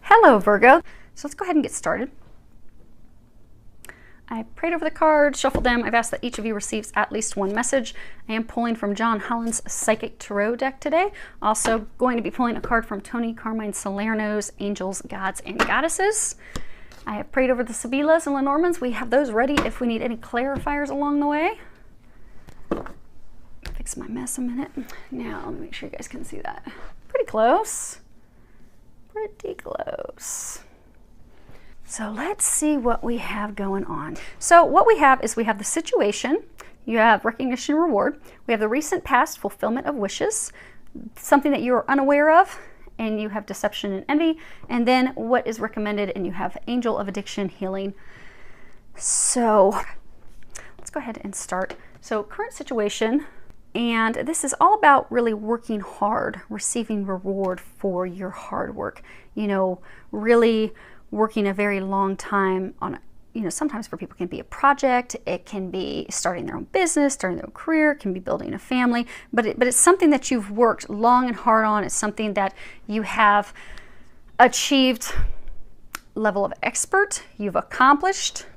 Hello, Virgo. So let's go ahead and get started. I prayed over the cards, shuffled them. I've asked that each of you receives at least one message. I am pulling from John Holland's Psychic Tarot deck today. Also going to be pulling a card from Tony Carmine Salerno's Angels, Gods, and Goddesses. I have prayed over the Sibillas and Lenormands. We have those ready if we need any clarifiers along the way. Fix my mess a minute. Now, let me make sure you guys can see that. Pretty close. Pretty close. So let's see what we have going on. So what we have is we have the situation, you have recognition and reward, we have the recent past fulfillment of wishes, something that you are unaware of, and you have deception and envy, and then what is recommended, and you have angel of addiction, healing. So let's go ahead and start. So current situation, and this is all about really working hard, receiving reward for your hard work. You know, really working a very long time on, sometimes for people it can be a project, it can be starting their own business, starting their own career, it can be building a family, but it's something that you've worked long and hard on. It's something that you have achieved level of expert, you've accomplished,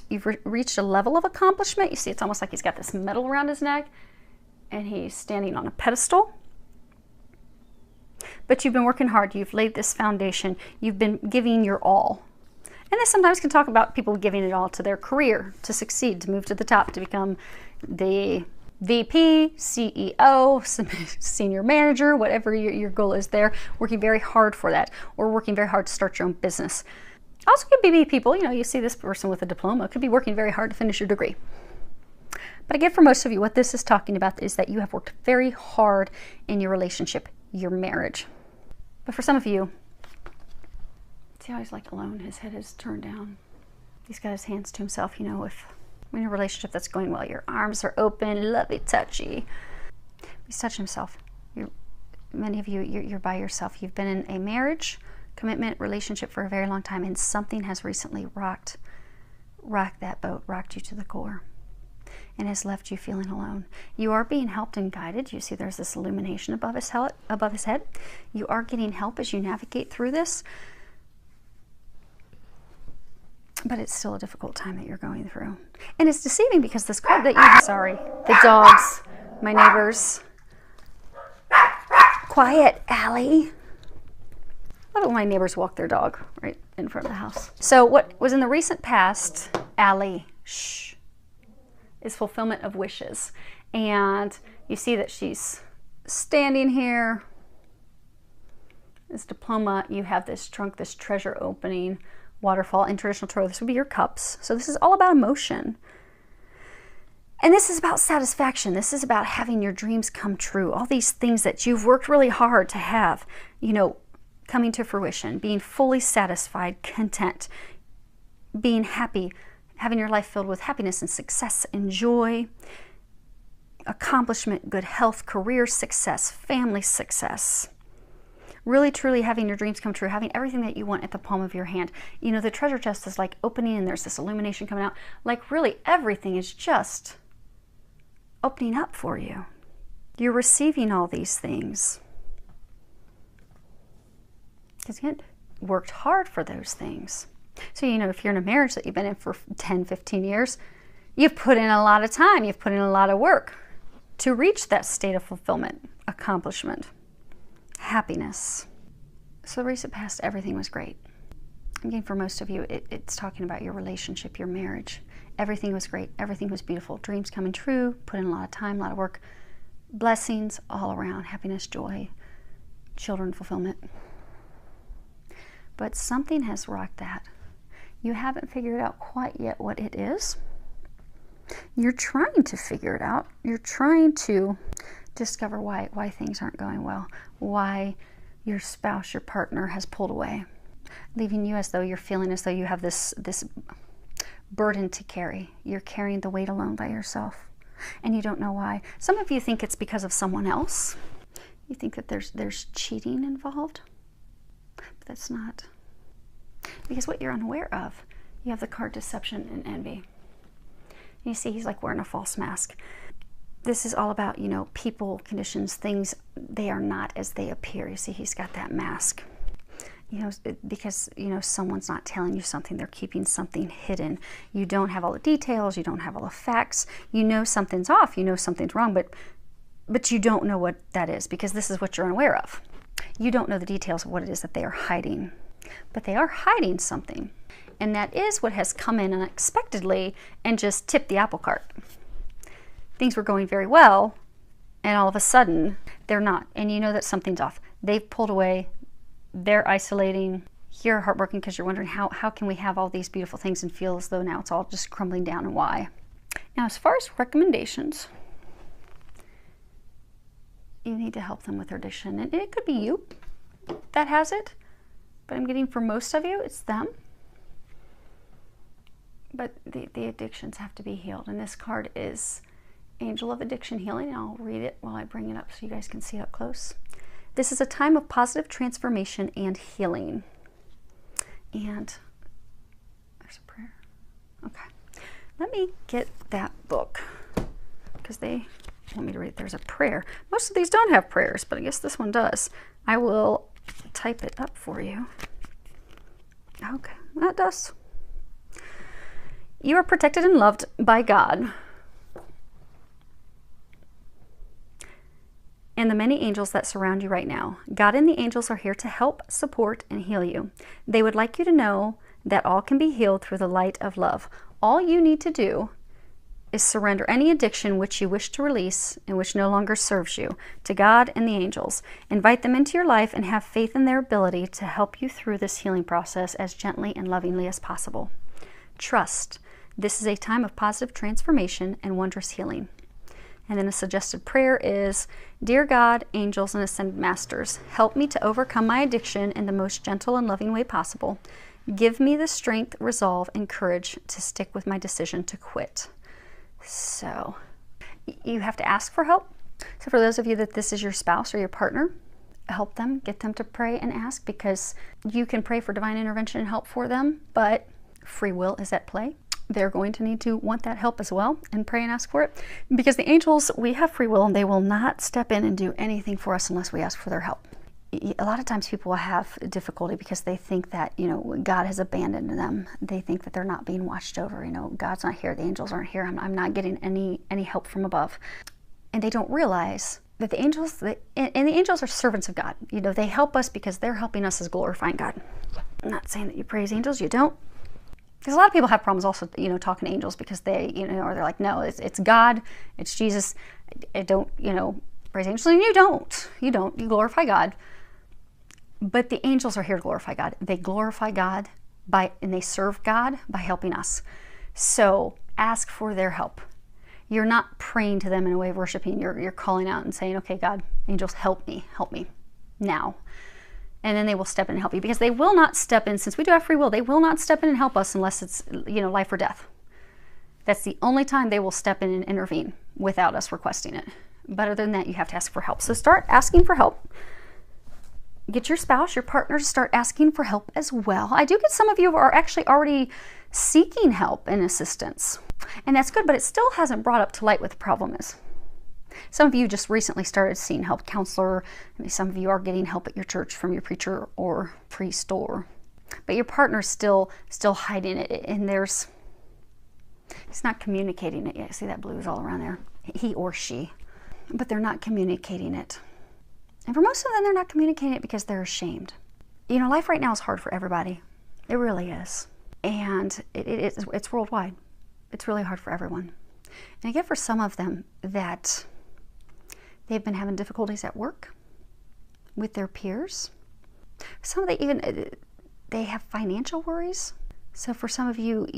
you've reached a level of accomplishment. You see, it's almost like he's got this medal around his neck and he's standing on a pedestal. But you've been working hard, you've laid this foundation, you've been giving your all. And this sometimes can talk about people giving it all to their career, to succeed, to move to the top, to become the VP, CEO, senior manager, whatever your goal is there, working very hard for that, or working very hard to start your own business. Also could be people, you see this person with a diploma, could be working very hard to finish your degree. But again, for most of you, what this is talking about is that you have worked very hard in your relationship, your marriage. But for some of you, see how he's like alone, his head is turned down. He's got his hands to himself, if we're in a relationship that's going well, your arms are open, lovey touchy. He's touching himself. Many of you, you're by yourself. You've been in a marriage, commitment, relationship for a very long time, and something has recently rocked that boat, rocked you to the core, and has left you feeling alone. You are being helped and guided. You see there's this illumination above his head. You are getting help as you navigate through this. But it's still a difficult time that you're going through. And it's deceiving because this card that the dogs, my neighbors. Quiet, Allie. I love it when my neighbors walk their dog right in front of the house. So what was in the recent past, Allie, shh, is fulfillment of wishes. And you see that she's standing here. This diploma, you have this trunk, this treasure opening, waterfall. In traditional tarot, this would be your cups. So this is all about emotion. And this is about satisfaction. This is about having your dreams come true. All these things that you've worked really hard to have, coming to fruition, being fully satisfied, content, being happy, having your life filled with happiness and success and joy, accomplishment, good health, career success, family success. Really, truly having your dreams come true, having everything that you want at the palm of your hand. The treasure chest is like opening and there's this illumination coming out. Like really everything is just opening up for you. You're receiving all these things. Because you worked hard for those things. So, if you're in a marriage that you've been in for 10, 15 years, you've put in a lot of time, you've put in a lot of work to reach that state of fulfillment, accomplishment, happiness. So the recent past, everything was great. Again, for most of you, it's talking about your relationship, your marriage. Everything was great, everything was beautiful, dreams coming true, put in a lot of time, a lot of work, blessings all around, happiness, joy, children, fulfillment. But something has rocked that. You haven't figured out quite yet what it is. You're trying to figure it out. You're trying to discover why things aren't going well, why your spouse, your partner has pulled away, leaving you as though you're feeling as though you have this burden to carry. You're carrying the weight alone by yourself, and you don't know why. Some of you think it's because of someone else. You think that there's cheating involved, but that's not. Because what you're unaware of, you have the card deception and envy. You see he's like wearing a false mask. This is all about, people, conditions, things, they are not as they appear. You see he's got that mask. because, someone's not telling you something, they're keeping something hidden. You don't have all the details, you don't have all the facts, something's off, something's wrong, but you don't know what that is, because this is what you're unaware of. You don't know the details of what it is that they are hiding, but they are hiding something. And that is what has come in unexpectedly and just tipped the apple cart. Things were going very well, and all of a sudden, they're not. And you know that something's off. They've pulled away. They're isolating. You're heartbroken because you're wondering, how can we have all these beautiful things and feel as though now it's all just crumbling down, and why? Now, as far as recommendations, you need to help them with their addiction. And it could be you that has it, but I'm getting for most of you, it's them. But the addictions have to be healed. And this card is Angel of Addiction Healing. I'll read it while I bring it up so you guys can see it up close. This is a time of positive transformation and healing. And there's a prayer. Okay. Let me get that book, because they want me to read. There's a prayer. Most of these don't have prayers, but I guess this one does. I will type it up for you. Okay, that does. You are protected and loved by God and the many angels that surround you right now. God and the angels are here to help, support, and heal you. They would like you to know that all can be healed through the light of love. All you need to do is surrender any addiction which you wish to release and which no longer serves you to God and the angels. Invite them into your life and have faith in their ability to help you through this healing process as gently and lovingly as possible. Trust. This is a time of positive transformation and wondrous healing. And then a suggested prayer is, Dear God, angels, and ascended masters, help me to overcome my addiction in the most gentle and loving way possible. Give me the strength, resolve, and courage to stick with my decision to quit. So you have to ask for help. So for those of you that this is your spouse or your partner, help them, get them to pray and ask, because you can pray for divine intervention and help for them, but free will is at play. They're going to need to want that help as well and pray and ask for it, because the angels, we have free will, and they will not step in and do anything for us unless we ask for their help. A lot of times people will have difficulty because they think that, God has abandoned them. They think that they're not being watched over. God's not here. The angels aren't here. I'm not getting any help from above. And they don't realize that the angels, and the angels are servants of God. They help us because they're helping us as glorifying God. I'm not saying that you praise angels. You don't. Because a lot of people have problems also, talking to angels, because they, or they're like, no, it's God, it's Jesus. I don't, praise angels. And you don't. You glorify God. But the angels are here to glorify God. They glorify God and they serve God by helping us. So ask for their help. You're not praying to them in a way of worshiping. You're calling out and saying, okay, God, angels, help me now. And then they will step in and help you, because they will not step in, since we do have free will, they will not step in and help us unless it's, life or death. That's the only time they will step in and intervene without us requesting it. But other than that, you have to ask for help. So start asking for help. Get your spouse, your partner to start asking for help as well. I do get some of you who are actually already seeking help and assistance. And that's good, but it still hasn't brought up to light what the problem is. Some of you just recently started seeing help, counselor. Maybe some of you are getting help at your church from your preacher or priest, but your partner's still hiding it, and he's not communicating it yet. See that blue is all around there? He or she. But they're not communicating it. And for most of them, they're not communicating it because they're ashamed. Life right now is hard for everybody. It really is. And it's worldwide. It's really hard for everyone. And I get for some of them that they've been having difficulties at work with their peers. Some of them they have financial worries. So for some of you,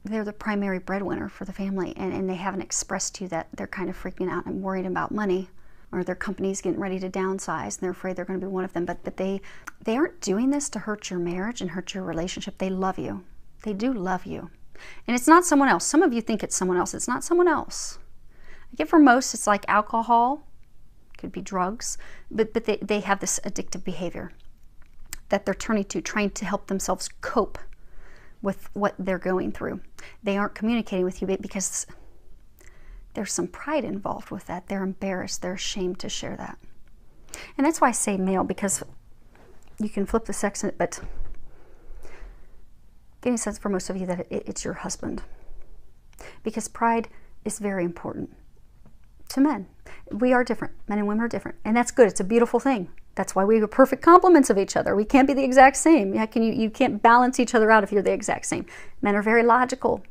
they're the primary breadwinner for the family, and they haven't expressed to you that they're kind of freaking out and worried about money, or their company's getting ready to downsize and they're afraid they're going to be one of them. But they aren't doing this to hurt your marriage and hurt your relationship. They love you. They do love you. And it's not someone else. Some of you think it's someone else. It's not someone else. I get for most, it's like alcohol, could be drugs, but they have this addictive behavior that they're turning to, trying to help themselves cope with what they're going through. They aren't communicating with you because there's some pride involved with that. They're embarrassed. They're ashamed to share that. And that's why I say male, because You can flip the sex, but getting a sense for most of you that it's your husband. Because pride is very important to men. We are different. Men and women are different. And that's good. It's a beautiful thing. That's why we are perfect complements of each other. We can't be the exact same. You can't balance each other out if you're the exact same. Men are very logical.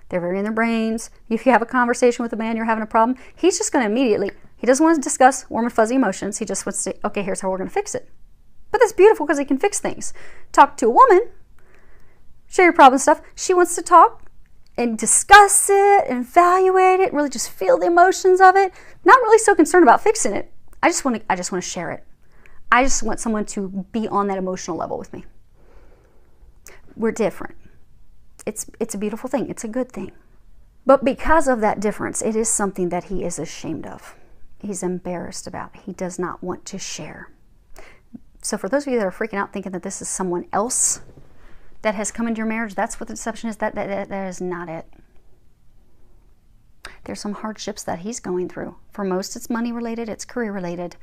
They're very in their brains. If you have a conversation with a man, you're having a problem, he's just going to immediately, he doesn't want to discuss warm and fuzzy emotions. He just wants to say, okay, here's how we're going to fix it. But that's beautiful because he can fix things. Talk to a woman, share your problem stuff. She wants to talk and discuss it and evaluate it, really just feel the emotions of it. Not really so concerned about fixing it. I just want to share it. I just want someone to be on that emotional level with me. We're different. It's a beautiful thing. It's a good thing. But because of that difference, it is something that he is ashamed of. He's embarrassed about. He does not want to share. So for those of you that are freaking out thinking that this is someone else that has come into your marriage, that's what the deception is. That is not it. There's some hardships that he's going through. For most, it's money related. It's career related.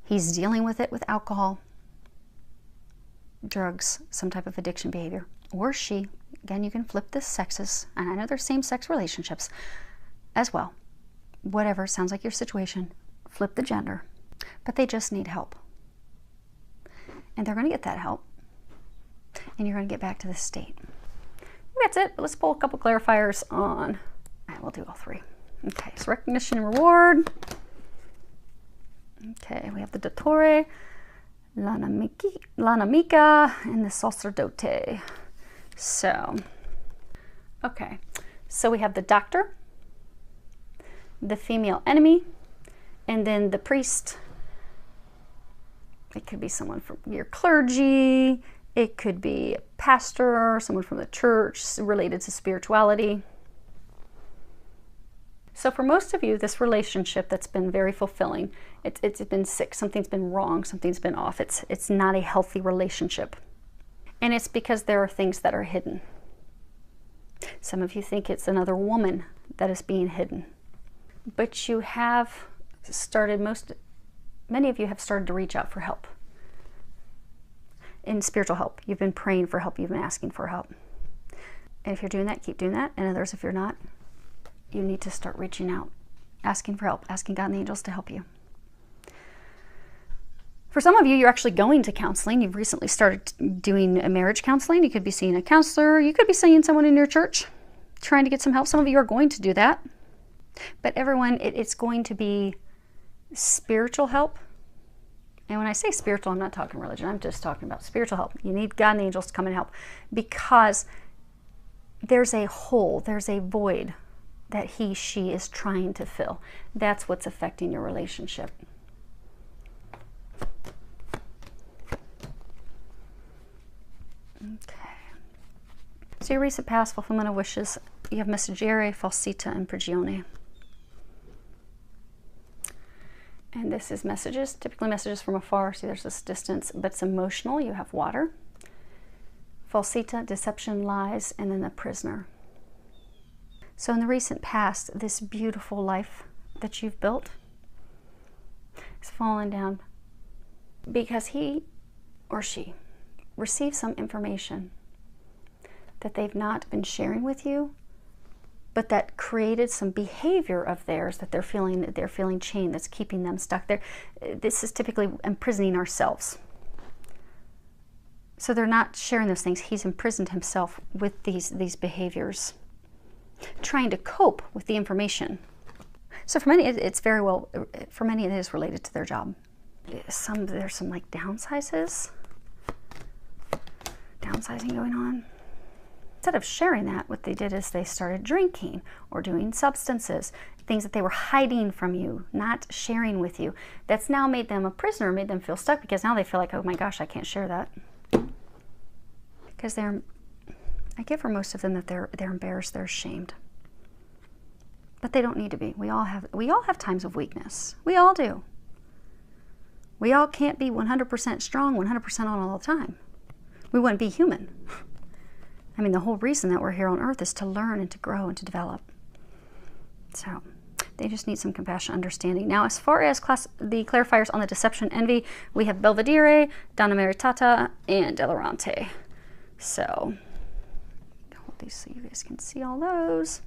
He's dealing with it with alcohol, drugs, some type of addiction behavior. Or she. Again, you can flip the sexes. And I know there's same-sex relationships as well. Whatever, sounds like your situation. Flip the gender. But they just need help. And they're going to get that help. And you're going to get back to this state. That's it. Let's pull a couple clarifiers on. All right, we'll do all three. Okay, so recognition and reward. Okay, we have the Dottore, l'Animica, and the Sacerdote. So, okay. So we have the doctor, the female enemy, and then the priest. It could be someone from your clergy. It could be a pastor, someone from the church related to spirituality. So for most of you, this relationship that's been very fulfilling, it's been sick, something's been wrong, something's been off. It's not a healthy relationship. And it's because there are things that are hidden. Some of you think it's another woman that is being hidden. But you have started, many of you have started to reach out for help. In spiritual help. You've been praying for help. You've been asking for help. And if you're doing that, keep doing that. And others, if you're not, you need to start reaching out, asking for help, asking God and the angels to help you. For some of you, you're actually going to counseling. You've recently started doing a marriage counseling. You could be seeing a counselor. You could be seeing someone in your church trying to get some help. Some of you are going to do that. But everyone, it's going to be spiritual help. And when I say spiritual, I'm not talking religion. I'm just talking about spiritual help. You need God and the angels to come and help. Because there's a hole, there's a void that she is trying to fill. That's what's affecting your relationship. Okay. So your recent past, fulfillment of wishes, you have Messaggere, Falsita, and Prigione. And this is messages, typically messages from afar. See, there's this distance, but it's emotional. You have water. Falsita, deception, lies, and then the prisoner. So in the recent past, this beautiful life that you've built is falling down because he or she received some information that they've not been sharing with you, but that created some behavior of theirs that they're feeling chained, that's keeping them stuck there. This is typically imprisoning ourselves. So they're not sharing those things. He's imprisoned himself with these behaviors, trying to cope with the information. So for many, it's very well, for many it is related to their job. There's some like downsizing going on. Instead of sharing that, what they did is they started drinking or doing substances, things that they were hiding from you, not sharing with you. That's now made them a prisoner, made them feel stuck, because now they feel like, oh my gosh, I can't share that. Because I get for most of them that they're embarrassed, they're ashamed. But they don't need to be. We all have times of weakness. We all do. We all can't be 100% strong, 100% on all the time. We wouldn't be human. I mean, the whole reason that we're here on earth is to learn and to grow and to develop. So They just need some compassion, understanding. Now, as far as the clarifiers on the deception, envy, we have Belvedere, Donna Maritata, and Delarante. So, hold these so you guys can see all those.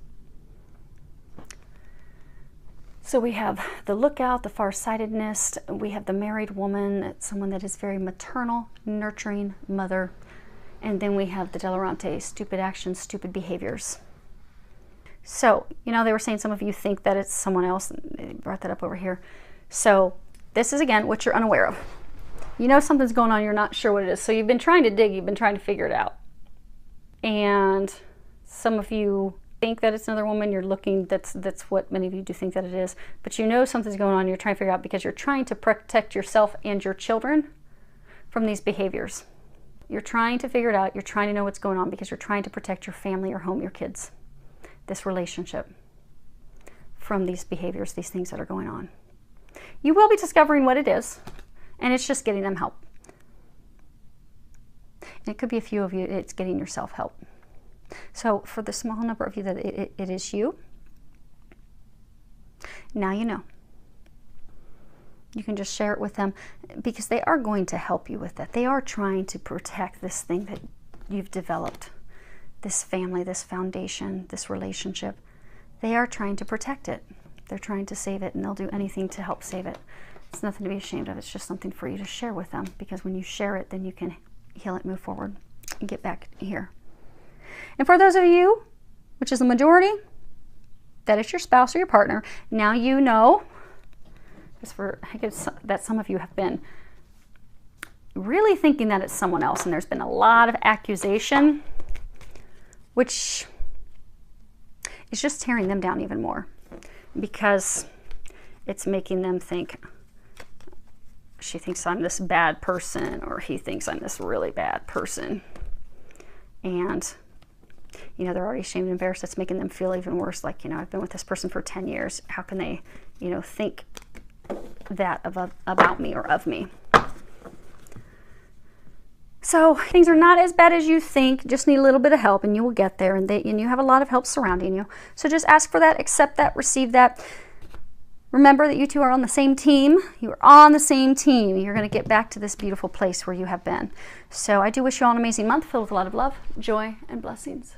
So we have the lookout, the farsightedness. We have the married woman, someone that is very maternal, nurturing mother. And then we have the Delarante, stupid actions, stupid behaviors. So, you know, they were saying some of you think that it's someone else. They brought that up over here. So this is, again, what you're unaware of. You know something's going on, you're not sure what it is. So you've been trying to dig, you've been trying to figure it out. And some of you think that it's another woman, you're looking, that's what many of you do think that it is. But you know something's going on, you're trying to figure out because you're trying to protect yourself and your children from these behaviors. You're trying to figure it out, you're trying to know what's going on because you're trying to protect your family, your home, your kids. This relationship from these behaviors, these things that are going on. You will be discovering what it is, and it's just getting them help. And it could be a few of you, it's getting yourself help. So for the small number of you that it is you, now you know. You can just share it with them because they are going to help you with that. They are trying to protect this thing that you've developed. This family, this foundation, this relationship, they are trying to protect it. They're trying to save it, and they'll do anything to help save it. It's nothing to be ashamed of. It's just something for you to share with them, because when you share it, then you can heal it, move forward, and get back here. And for those of you, which is the majority, that is your spouse or your partner, now you know, I guess that some of you have been really thinking that it's someone else, and there's been a lot of accusation, which is just tearing them down even more because it's making them think, she thinks I'm this bad person, or he thinks I'm this really bad person. And, you know, they're already ashamed and embarrassed. It's making them feel even worse. Like, you know, I've been with this person for 10 years. How can they, you know, think that about me or of me? So things are not as bad as you think. Just need a little bit of help, and you will get there. And you have a lot of help surrounding you. So just ask for that, accept that, receive that. Remember that you two are on the same team. You are on the same team. You're going to get back to this beautiful place where you have been. So I do wish you all an amazing month filled with a lot of love, joy, and blessings.